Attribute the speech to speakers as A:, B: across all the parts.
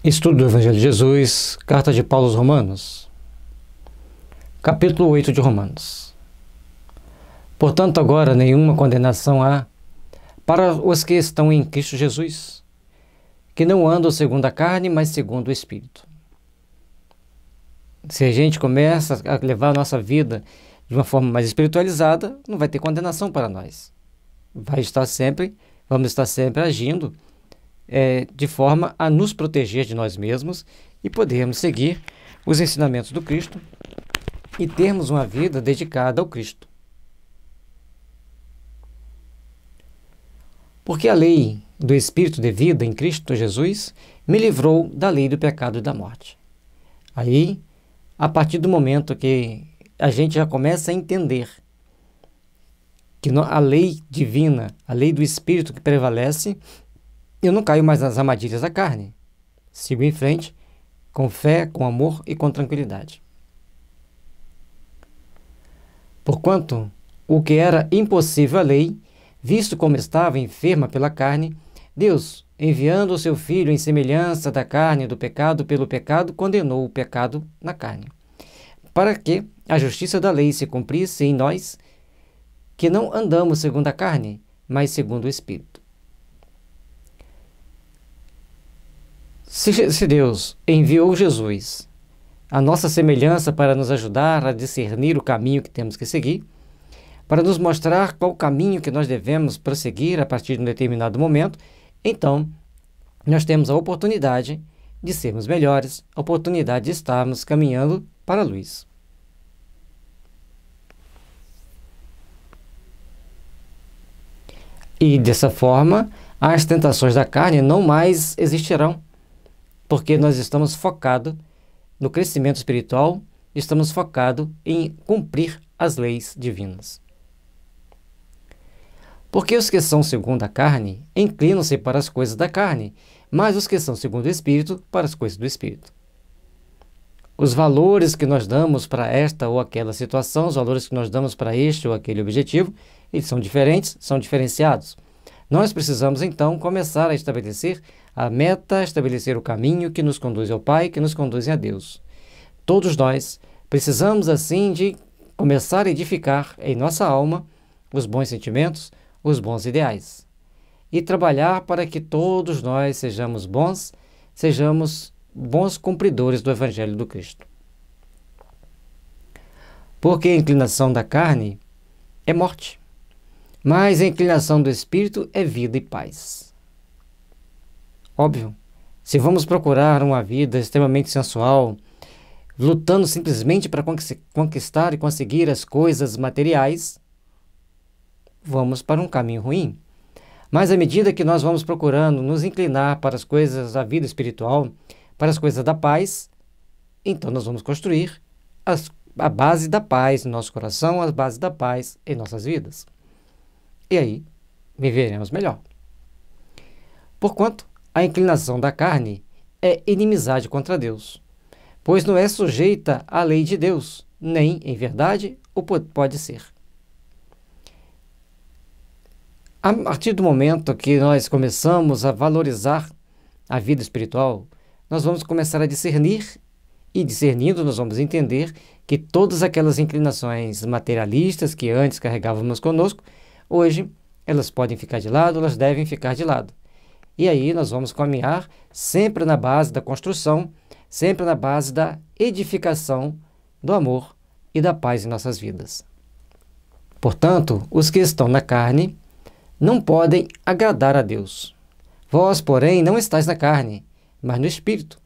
A: Estudo do Evangelho de Jesus, Carta de Paulo aos Romanos, capítulo 8 de Romanos. Portanto, agora nenhuma condenação há para os que estão em Cristo Jesus, que não andam segundo a carne, mas segundo o Espírito. Se a gente começa a levar a nossa vida de uma forma mais espiritualizada, não vai ter condenação para nós. Vamos estar sempre agindo de forma a nos proteger de nós mesmos e podermos seguir os ensinamentos do Cristo e termos uma vida dedicada ao Cristo. Porque a lei do Espírito de vida em Cristo Jesus me livrou da lei do pecado e da morte. Aí, a partir do momento que a gente já começa a entender que a lei divina, a lei do Espírito que prevalece, eu não caio mais nas armadilhas da carne. Sigo em frente, com fé, com amor e com tranquilidade. Porquanto, o que era impossível à lei, visto como estava enferma pela carne, Deus, enviando o seu Filho em semelhança da carne do pecado pelo pecado, condenou o pecado na carne, para que a justiça da lei se cumprisse em nós, que não andamos segundo a carne, mas segundo o Espírito. Se Deus enviou Jesus, a nossa semelhança para nos ajudar a discernir o caminho que temos que seguir, para nos mostrar qual caminho que nós devemos prosseguir a partir de um determinado momento, então nós temos a oportunidade de sermos melhores, a oportunidade de estarmos caminhando para a luz. E dessa forma, as tentações da carne não mais existirão, porque nós estamos focados no crescimento espiritual, estamos focados em cumprir as leis divinas. Porque os que são segundo a carne inclinam-se para as coisas da carne, mas os que são segundo o Espírito, para as coisas do Espírito. Os valores que nós damos para esta ou aquela situação, os valores que nós damos para este ou aquele objetivo, eles são diferentes, são diferenciados. Nós precisamos, então, começar a estabelecer a meta, estabelecer o caminho que nos conduz ao Pai, que nos conduz a Deus. Todos nós precisamos, assim, de começar a edificar em nossa alma os bons sentimentos, os bons ideais. E trabalhar para que todos nós sejamos bons cumpridores do Evangelho do Cristo. Porque a inclinação da carne é morte, mas a inclinação do Espírito é vida e paz. Óbvio, se vamos procurar uma vida extremamente sensual, lutando simplesmente para conquistar e conseguir as coisas materiais, vamos para um caminho ruim. Mas à medida que nós vamos procurando nos inclinar para as coisas da vida espiritual, para as coisas da paz, então nós vamos construir a base da paz no nosso coração, a base da paz em nossas vidas. E aí, viveremos melhor. Porquanto, a inclinação da carne é inimizade contra Deus, pois não é sujeita à lei de Deus, nem, em verdade, o pode ser. A partir do momento que nós começamos a valorizar a vida espiritual, nós vamos começar a discernir, e discernindo nós vamos entender que todas aquelas inclinações materialistas que antes carregávamos conosco, hoje elas podem ficar de lado, elas devem ficar de lado. E aí nós vamos caminhar sempre na base da construção, sempre na base da edificação do amor e da paz em nossas vidas. Portanto, os que estão na carne não podem agradar a Deus. Vós, porém, não estáis na carne, mas no Espírito,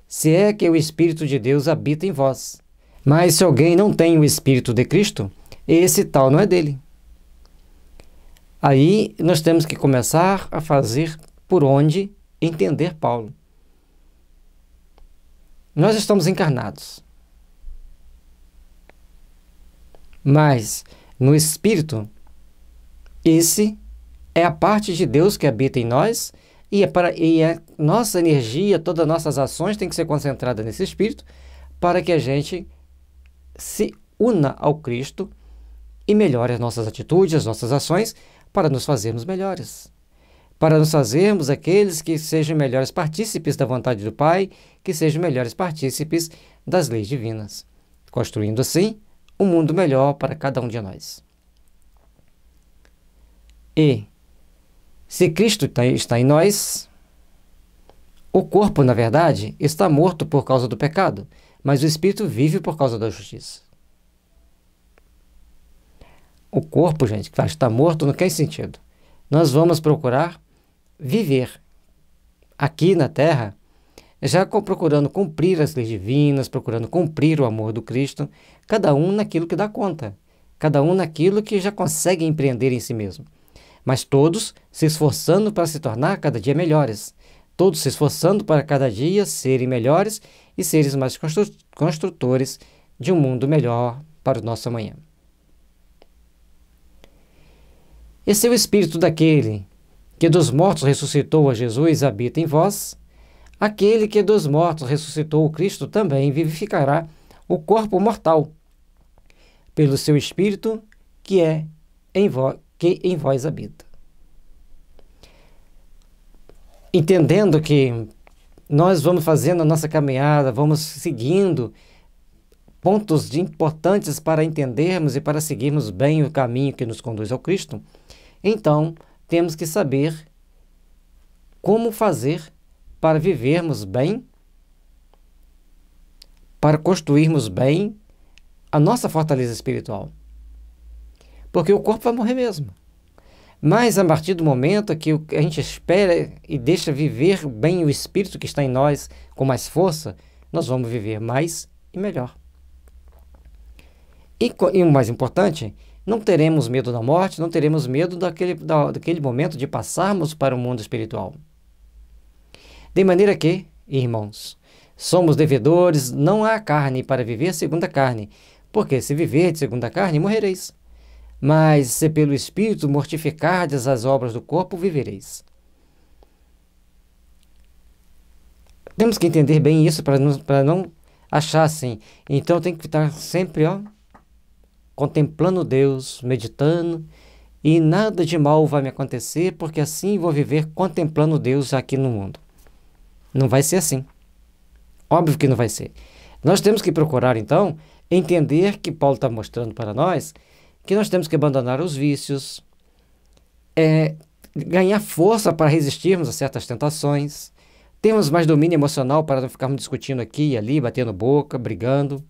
A: se é que o Espírito de Deus habita em vós. Mas se alguém não tem o Espírito de Cristo, esse tal não é dele. Aí nós temos que começar a fazer por onde entender Paulo. Nós estamos encarnados, mas no Espírito, esse é a parte de Deus que habita em nós e a nossa energia, todas as nossas ações têm que ser concentradas nesse Espírito para que a gente se una ao Cristo e melhore as nossas atitudes, as nossas ações, para nos fazermos melhores. para nos fazermos aqueles que sejam melhores partícipes da vontade do Pai, que sejam melhores partícipes das leis divinas, construindo assim um mundo melhor para cada um de nós. E, se Cristo está em nós, o corpo, na verdade, está morto por causa do pecado, mas o espírito vive por causa da justiça. O corpo, gente, que está morto, não tem sentido. Nós vamos procurar viver aqui na Terra, já procurando cumprir as leis divinas, procurando cumprir o amor do Cristo, cada um naquilo que dá conta, cada um naquilo que já consegue empreender em si mesmo. Mas todos se esforçando para se tornar cada dia melhores, todos se esforçando para cada dia serem melhores e seres mais construtores de um mundo melhor para o nosso amanhã. Esse é o espírito daquele que dos mortos ressuscitou a Jesus habita em vós. Aquele que dos mortos ressuscitou o Cristo também vivificará o corpo mortal, pelo seu espírito que em vós habita. Entendendo que nós vamos fazendo a nossa caminhada, vamos seguindo pontos importantes para entendermos e para seguirmos bem o caminho que nos conduz ao Cristo, então temos que saber como fazer para vivermos bem, para construirmos bem a nossa fortaleza espiritual. Porque o corpo vai morrer mesmo. Mas a partir do momento que a gente espera e deixa viver bem o espírito que está em nós com mais força, nós vamos viver mais e melhor. E o mais importante, não teremos medo da morte, não teremos medo daquele momento de passarmos para o mundo espiritual. De maneira que, irmãos, somos devedores não à carne para viver segundo a carne, porque se viver de segundo a carne, morrereis. Mas se pelo Espírito mortificardes as obras do corpo, vivereis. Temos que entender bem isso para não achar assim. Então tem que estar sempre contemplando Deus, meditando, e nada de mal vai me acontecer, porque assim vou viver contemplando Deus aqui no mundo. Não vai ser assim. Óbvio que não vai ser. Nós temos que procurar, então, entender que Paulo está mostrando para nós que nós temos que abandonar os vícios, ganhar força para resistirmos a certas tentações, termos mais domínio emocional para não ficarmos discutindo aqui e ali, batendo boca, brigando.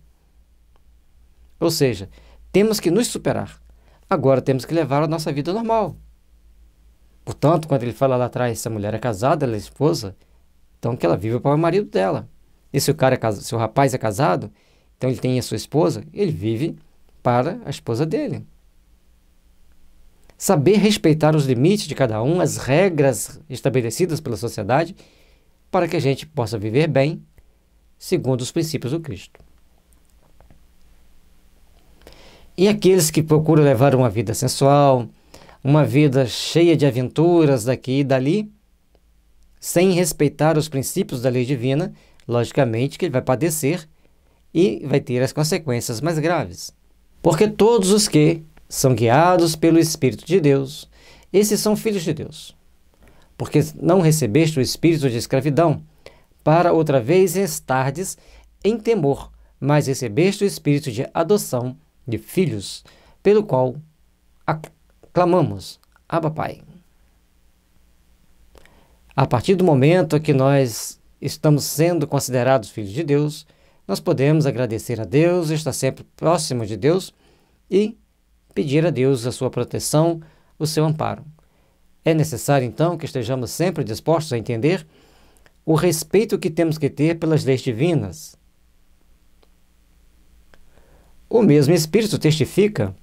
A: Ou seja, temos que nos superar. Agora temos que levar a nossa vida normal. Portanto, quando ele fala lá atrás, se a mulher é casada, ela é esposa, então que ela vive para o marido dela. E se o rapaz é casado, então ele tem a sua esposa, ele vive para a esposa dele. Saber respeitar os limites de cada um, as regras estabelecidas pela sociedade, para que a gente possa viver bem, segundo os princípios do Cristo. E aqueles que procuram levar uma vida sensual, uma vida cheia de aventuras daqui e dali, sem respeitar os princípios da lei divina, logicamente que ele vai padecer e vai ter as consequências mais graves. Porque todos os que são guiados pelo Espírito de Deus, esses são filhos de Deus. Porque não recebeste o espírito de escravidão, para outra vez estardes em temor, mas recebeste o espírito de adoção de filhos, pelo qual clamamos, Abba Pai. A partir do momento que nós estamos sendo considerados filhos de Deus, nós podemos agradecer a Deus, estar sempre próximo de Deus e pedir a Deus a sua proteção, o seu amparo. É necessário, então, que estejamos sempre dispostos a entender o respeito que temos que ter pelas leis divinas. O mesmo Espírito testifica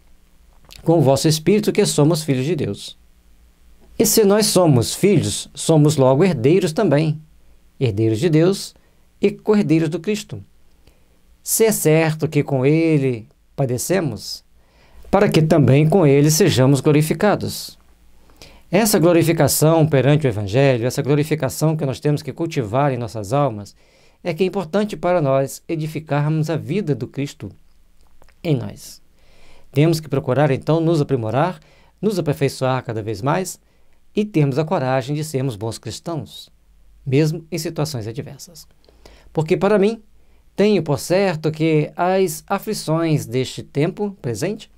A: com o vosso Espírito que somos filhos de Deus. E se nós somos filhos, somos logo herdeiros também, herdeiros de Deus e co-herdeiros do Cristo. Se é certo que com Ele padecemos, para que também com Ele sejamos glorificados. Essa glorificação perante o Evangelho, essa glorificação que nós temos que cultivar em nossas almas, é que é importante para nós edificarmos a vida do Cristo em nós. Temos que procurar, então, nos aprimorar, nos aperfeiçoar cada vez mais e termos a coragem de sermos bons cristãos, mesmo em situações adversas. Porque para mim, tenho por certo que as aflições deste tempo presente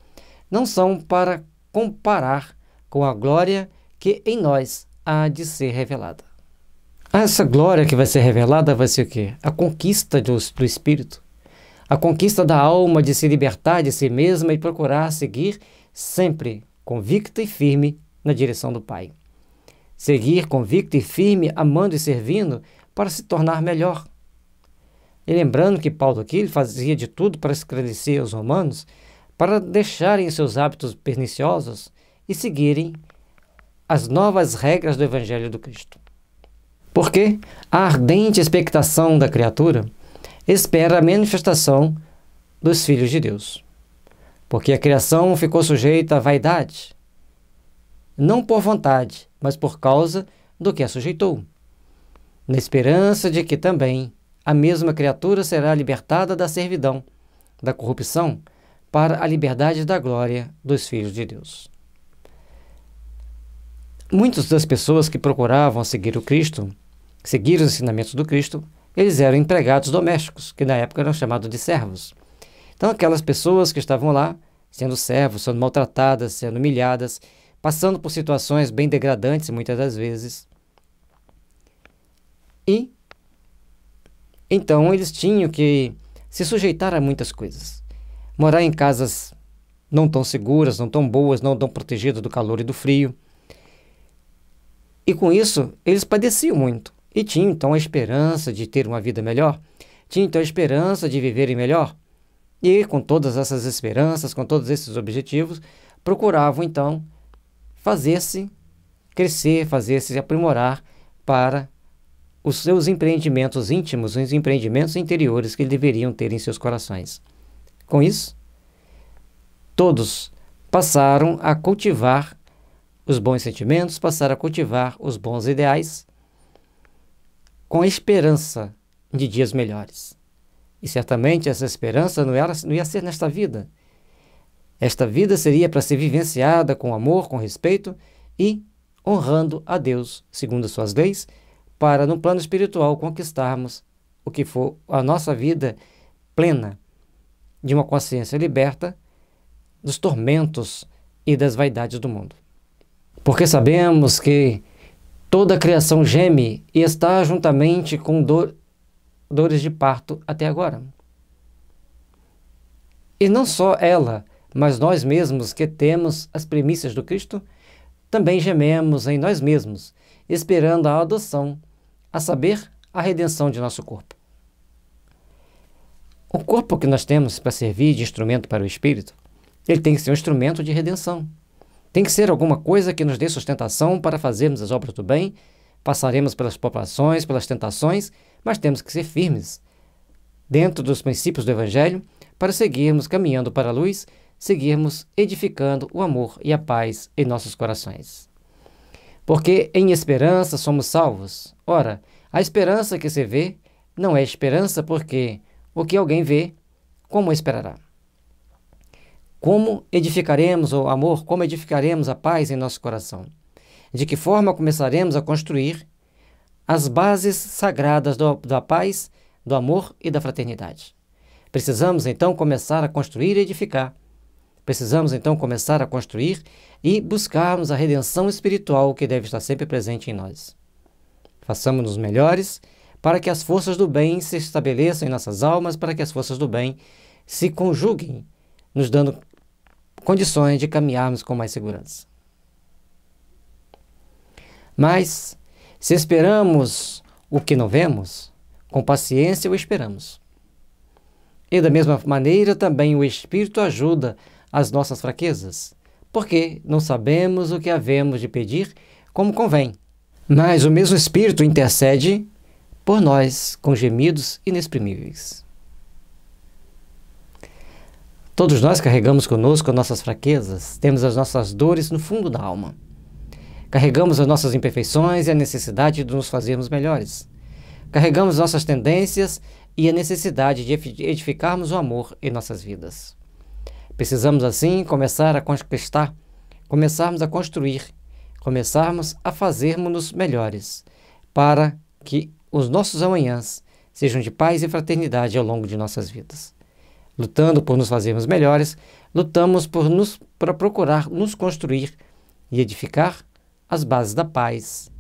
A: não são para comparar com a glória que em nós há de ser revelada. Essa glória que vai ser revelada vai ser o quê? A conquista do Espírito, a conquista da alma de se libertar de si mesma e procurar seguir sempre convicta e firme na direção do Pai. Seguir convicto e firme, amando e servindo para se tornar melhor. E lembrando que Paulo aqui ele fazia de tudo para esclarecer os romanos, para deixarem seus hábitos perniciosos e seguirem as novas regras do Evangelho do Cristo. Porque a ardente expectação da criatura espera a manifestação dos filhos de Deus. Porque a criação ficou sujeita à vaidade, não por vontade, mas por causa do que a sujeitou, na esperança de que também a mesma criatura será libertada da servidão, da corrupção, para a liberdade da glória dos filhos de Deus. Muitas das pessoas que procuravam seguir o Cristo, seguir os ensinamentos do Cristo, eles eram empregados domésticos, que na época eram chamados de servos. Então aquelas pessoas que estavam lá, sendo servos, sendo maltratadas, sendo humilhadas, passando por situações bem degradantes muitas das vezes. E então eles tinham que se sujeitar a muitas coisas. Morar em casas não tão seguras, não tão boas, não tão protegidas do calor e do frio. E com isso, eles padeciam muito. E tinham então a esperança de ter uma vida melhor. Tinham então a esperança de viverem melhor. E com todas essas esperanças, com todos esses objetivos, procuravam então fazer-se crescer, fazer-se aprimorar para os seus empreendimentos íntimos, os empreendimentos interiores que deveriam ter em seus corações. Com isso, todos passaram a cultivar os bons sentimentos, passaram a cultivar os bons ideais, com a esperança de dias melhores. E certamente essa esperança não ia ser nesta vida. Esta vida seria para ser vivenciada com amor, com respeito e honrando a Deus, segundo as suas leis, para no plano espiritual conquistarmos o que for a nossa vida plena, de uma consciência liberta dos tormentos e das vaidades do mundo. Porque sabemos que toda a criação geme e está juntamente com dores de parto até agora. E não só ela, mas nós mesmos que temos as primícias do Cristo, também gememos em nós mesmos, esperando a adoção, a saber, a redenção de nosso corpo. O corpo que nós temos para servir de instrumento para o Espírito, ele tem que ser um instrumento de redenção. Tem que ser alguma coisa que nos dê sustentação para fazermos as obras do bem. Passaremos pelas provações, pelas tentações, mas temos que ser firmes dentro dos princípios do Evangelho para seguirmos caminhando para a luz, seguirmos edificando o amor e a paz em nossos corações. Porque em esperança somos salvos. Ora, a esperança que se vê não é esperança, porque o que alguém vê, como esperará? Como edificaremos o amor? Como edificaremos a paz em nosso coração? De que forma começaremos a construir as bases sagradas da paz, do amor e da fraternidade? Precisamos então começar a construir e edificar. Precisamos então começar a construir e buscarmos a redenção espiritual que deve estar sempre presente em nós. Façamos-nos melhores para que as forças do bem se estabeleçam em nossas almas, para que as forças do bem se conjuguem, nos dando condições de caminharmos com mais segurança. Mas, se esperamos o que não vemos, com paciência o esperamos. E da mesma maneira também o Espírito ajuda as nossas fraquezas, porque não sabemos o que havemos de pedir como convém. Mas o mesmo Espírito intercede por nós com gemidos inexprimíveis. Todos nós carregamos conosco as nossas fraquezas, temos as nossas dores no fundo da alma. Carregamos as nossas imperfeições e a necessidade de nos fazermos melhores. Carregamos nossas tendências e a necessidade de edificarmos o amor em nossas vidas. Precisamos, assim, começar a conquistar, começarmos a construir começarmos a fazermos-nos melhores, para que os nossos amanhãs sejam de paz e fraternidade ao longo de nossas vidas. Lutando por nos fazermos melhores, lutamos para procurar nos construir e edificar as bases da paz,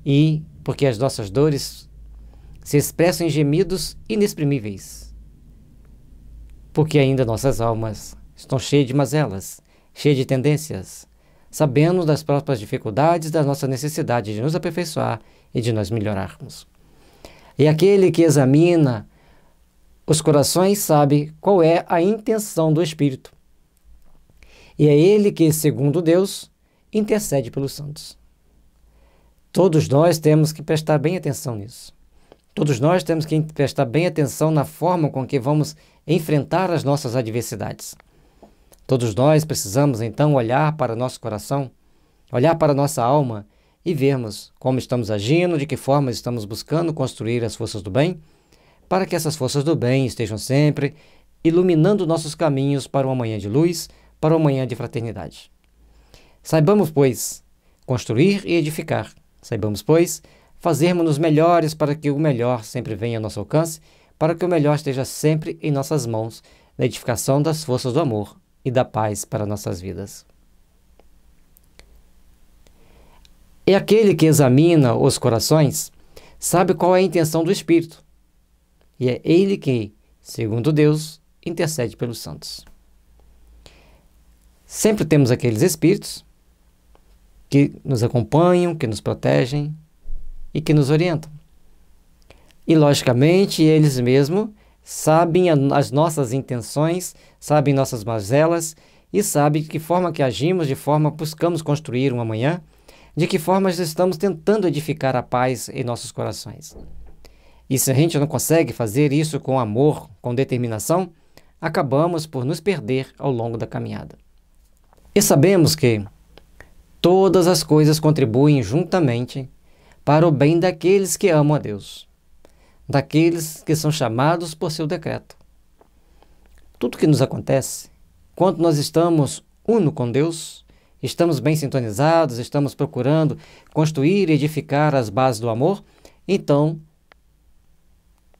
A: e porque as nossas dores se expressam em gemidos inexprimíveis, porque ainda nossas almas estão cheias de mazelas, cheias de tendências, sabendo das próprias dificuldades, da nossa necessidade de nos aperfeiçoar e de nós melhorarmos. E aquele que examina os corações sabe qual é a intenção do Espírito. E é ele que, segundo Deus, intercede pelos santos. Todos nós temos que prestar bem atenção nisso. Todos nós temos que prestar bem atenção na forma com que vamos enfrentar as nossas adversidades. Todos nós precisamos, então, olhar para nosso coração, olhar para nossa alma e vermos como estamos agindo, de que forma estamos buscando construir as forças do bem, para que essas forças do bem estejam sempre iluminando nossos caminhos para uma manhã de luz, para uma manhã de fraternidade. Saibamos, pois, construir e edificar. Saibamos, pois, fazermos-nos melhores para que o melhor sempre venha ao nosso alcance, para que o melhor esteja sempre em nossas mãos, na edificação das forças do amor e da paz para nossas vidas. E aquele que examina os corações sabe qual é a intenção do Espírito, e é ele que, segundo Deus, intercede pelos santos. Sempre temos aqueles espíritos que nos acompanham, que nos protegem e que nos orientam. E, logicamente, eles mesmos sabem as nossas intenções, sabem nossas mazelas e sabem de que forma que agimos, de forma buscamos construir um amanhã, de que forma estamos tentando edificar a paz em nossos corações. E se a gente não consegue fazer isso com amor, com determinação, acabamos por nos perder ao longo da caminhada. E sabemos que todas as coisas contribuem juntamente para o bem daqueles que amam a Deus, daqueles que são chamados por seu decreto. Tudo que nos acontece, quando nós estamos uno com Deus, estamos bem sintonizados, estamos procurando construir e edificar as bases do amor, então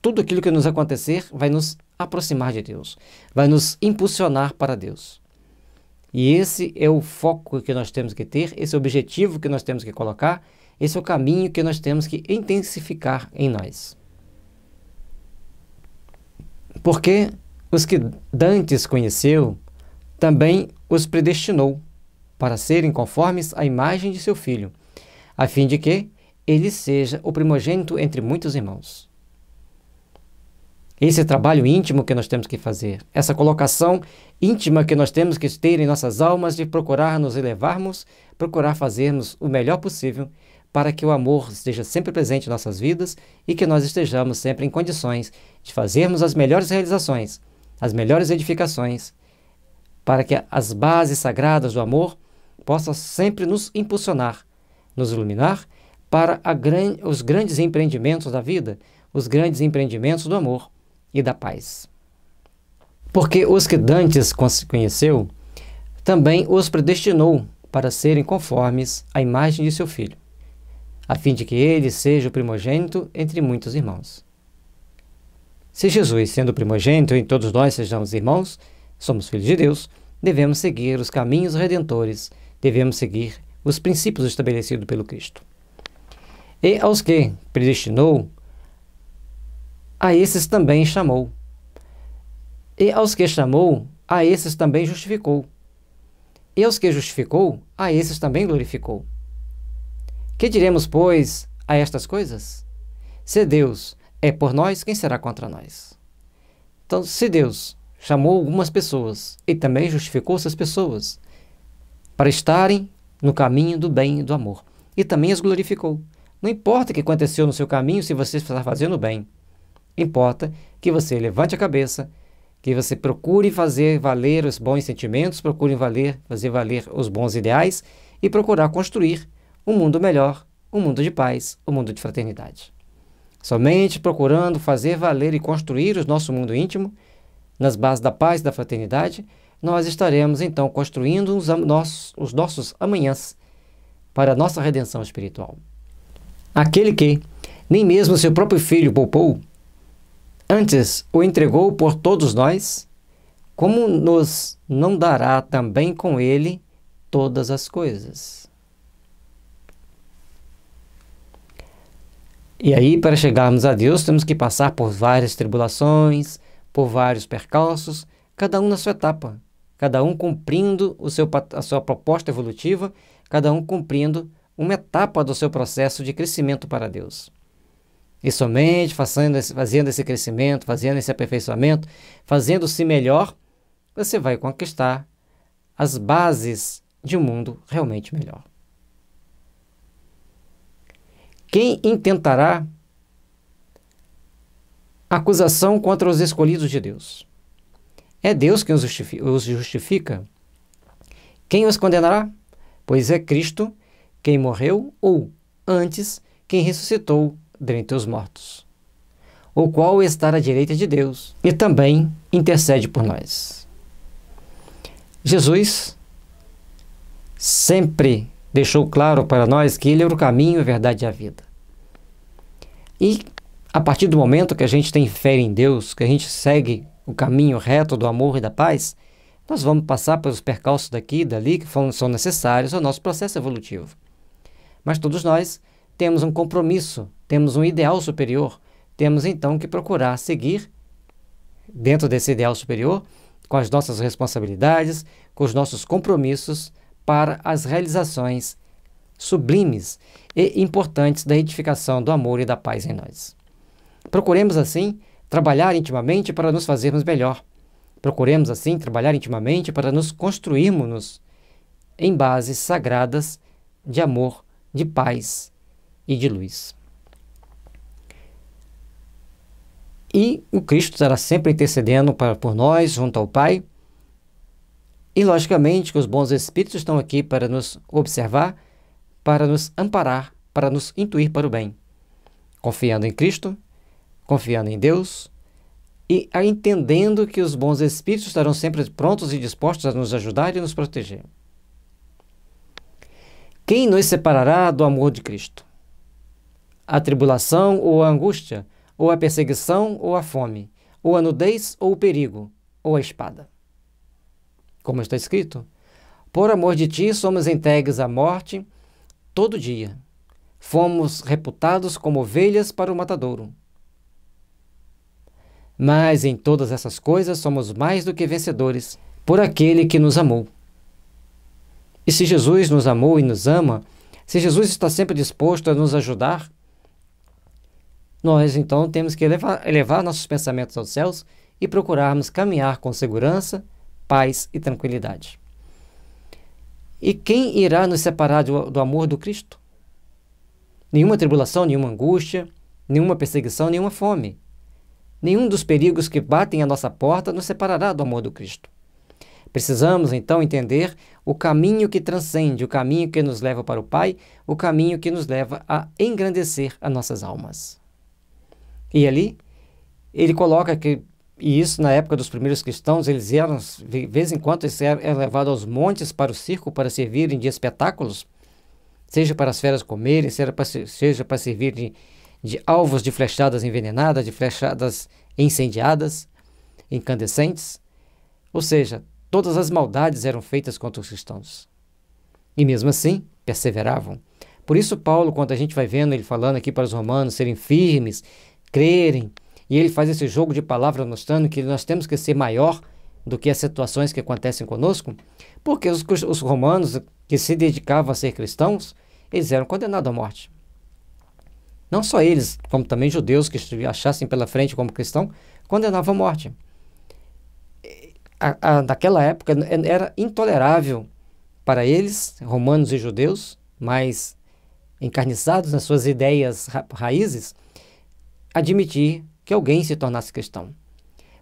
A: tudo aquilo que nos acontecer vai nos aproximar de Deus, vai nos impulsionar para Deus. E esse é o foco que nós temos que ter, esse é o objetivo que nós temos que colocar, esse é o caminho que nós temos que intensificar em nós. Porque os que dantes conheceu, também os predestinou para serem conformes à imagem de seu Filho, a fim de que ele seja o primogênito entre muitos irmãos. Esse trabalho íntimo que nós temos que fazer, essa colocação íntima que nós temos que ter em nossas almas de procurar nos elevarmos, procurar fazermos o melhor possível para que o amor esteja sempre presente em nossas vidas e que nós estejamos sempre em condições de fazermos as melhores realizações, as melhores edificações, para que as bases sagradas do amor possam sempre nos impulsionar, nos iluminar para os grandes empreendimentos da vida, os grandes empreendimentos do amor e da paz. Porque os que dantes conheceu, também os predestinou para serem conformes à imagem de seu Filho, a fim de que ele seja o primogênito entre muitos irmãos. Se Jesus, sendo o primogênito, e todos nós sejamos irmãos, somos filhos de Deus, devemos seguir os caminhos redentores, devemos seguir os princípios estabelecidos pelo Cristo. E aos que predestinou, a esses também chamou. E aos que chamou, a esses também justificou. E aos que justificou, a esses também glorificou. Que diremos, pois, a estas coisas? Se Deus é por nós, quem será contra nós? Então, se Deus chamou algumas pessoas e também justificou essas pessoas para estarem no caminho do bem e do amor, e também as glorificou. Não importa o que aconteceu no seu caminho, se você está fazendo bem. Importa que você levante a cabeça, que você procure fazer valer os bons sentimentos, procure fazer valer os bons ideais e procurar construir um mundo melhor, um mundo de paz, um mundo de fraternidade. Somente procurando fazer valer e construir o nosso mundo íntimo, nas bases da paz e da fraternidade, nós estaremos então construindo os nossos amanhãs para a nossa redenção espiritual. Aquele que nem mesmo seu próprio Filho poupou, antes o entregou por todos nós, como nos não dará também com ele todas as coisas? E aí, para chegarmos a Deus, temos que passar por várias tribulações, por vários percalços, cada um na sua etapa, cada um cumprindo a sua proposta evolutiva, cada um cumprindo uma etapa do seu processo de crescimento para Deus. E somente fazendo esse crescimento, fazendo esse aperfeiçoamento, fazendo-se melhor, você vai conquistar as bases de um mundo realmente melhor. Quem intentará acusação contra os escolhidos de Deus? É Deus quem os justifica. Quem os condenará? Pois é Cristo quem morreu, ou, antes, quem ressuscitou dentre os mortos, o qual está à direita de Deus e também intercede por nós. Jesus sempre deixou claro para nós que Ele era o caminho, a verdade e a vida. E a partir do momento que a gente tem fé em Deus, que a gente segue o caminho reto do amor e da paz, nós vamos passar pelos percalços daqui e dali que são necessários ao nosso processo evolutivo. Mas todos nós temos um compromisso, temos um ideal superior, temos então que procurar seguir dentro desse ideal superior, com as nossas responsabilidades, com os nossos compromissos para as realizações sublimes e importantes da edificação do amor e da paz em nós. Procuremos, assim, trabalhar intimamente para nos fazermos melhor. Procuremos, assim, trabalhar intimamente para nos construirmos em bases sagradas de amor, de paz e de luz. E o Cristo estará sempre intercedendo por nós, junto ao Pai. E, logicamente, que os bons espíritos estão aqui para nos observar, para nos amparar, para nos intuir para o bem. Confiando em Cristo, confiando em Deus e entendendo que os bons espíritos estarão sempre prontos e dispostos a nos ajudar e nos proteger. Quem nos separará do amor de Cristo? A tribulação ou a angústia, ou a perseguição ou a fome, ou a nudez ou o perigo, ou a espada? Como está escrito, por amor de ti somos entregues à morte todo dia. Fomos reputados como ovelhas para o matadouro. Mas em todas essas coisas somos mais do que vencedores por aquele que nos amou. E se Jesus nos amou e nos ama, se Jesus está sempre disposto a nos ajudar, nós então temos que elevar nossos pensamentos aos céus e procurarmos caminhar com segurança, paz e tranquilidade. E quem irá nos separar do amor do Cristo? Nenhuma tribulação, nenhuma angústia, nenhuma perseguição, nenhuma fome. Nenhum dos perigos que batem à nossa porta nos separará do amor do Cristo. Precisamos, então, entender o caminho que transcende, o caminho que nos leva para o Pai, o caminho que nos leva a engrandecer as nossas almas. E ali, ele coloca que, e isso na época dos primeiros cristãos, eles eram, de vez em quando, eles eram levados aos montes para o circo, para servirem de espetáculos, seja para as feras comerem, seja para servir de alvos de flechadas envenenadas, de flechadas incendiadas, incandescentes. Ou seja, todas as maldades eram feitas contra os cristãos. E mesmo assim, perseveravam. Por isso Paulo, quando a gente vai vendo ele falando aqui para os romanos serem firmes, crerem, e ele faz esse jogo de palavras mostrando que nós temos que ser maior do que as situações que acontecem conosco, porque os romanos que se dedicavam a ser cristãos, eles eram condenados à morte. Não só eles, como também judeus que achassem pela frente como cristão, condenavam à morte. Naquela época era intolerável para eles, romanos e judeus, mais encarniçados nas suas ideias raízes, admitir que alguém se tornasse cristão.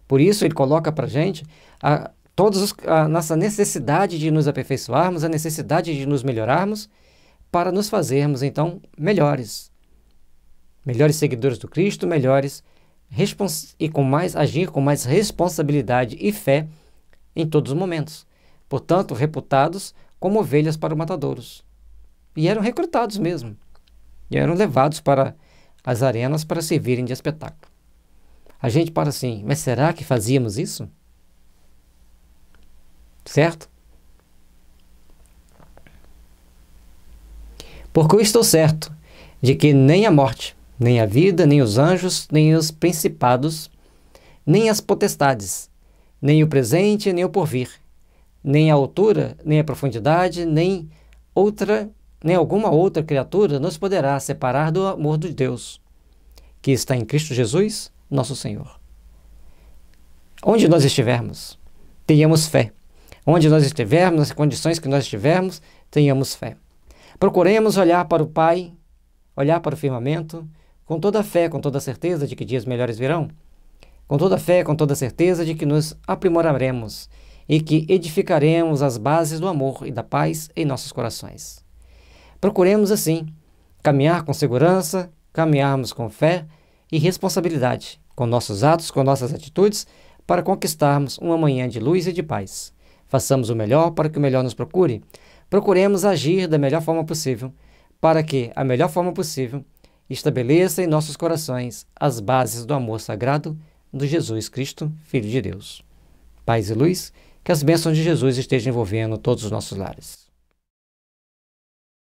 A: Por isso ele coloca para a gente a nossa necessidade de nos aperfeiçoarmos, a necessidade de nos melhorarmos, para nos fazermos então melhores seguidores do Cristo, melhores e agir com mais responsabilidade e fé em todos os momentos. Portanto, reputados como ovelhas para os matadouros. e eram recrutados mesmo, e eram levados para as arenas para servirem de espetáculo. A gente para assim, mas será que fazíamos isso? Certo? Porque eu estou certo de que nem a morte, nem a vida, nem os anjos, nem os principados, nem as potestades, nem o presente, nem o porvir, nem a altura, nem a profundidade, nem alguma outra criatura nos poderá separar do amor de Deus, que está em Cristo Jesus, nosso Senhor. Onde nós estivermos, tenhamos fé. Onde nós estivermos, nas condições que nós estivermos, tenhamos fé. Procuremos olhar para o Pai, olhar para o firmamento, com toda a fé, com toda a certeza de que dias melhores virão, com toda a fé, com toda a certeza de que nos aprimoraremos e que edificaremos as bases do amor e da paz em nossos corações. Procuremos, assim, caminhar com segurança, caminharmos com fé e responsabilidade, com nossos atos, com nossas atitudes, para conquistarmos uma manhã de luz e de paz. Façamos o melhor para que o melhor nos procure. Procuremos agir da melhor forma possível, para que a melhor forma possível estabeleça em nossos corações as bases do amor sagrado de Jesus Cristo, Filho de Deus. Paz e luz, que as bênçãos de Jesus estejam envolvendo todos os nossos lares.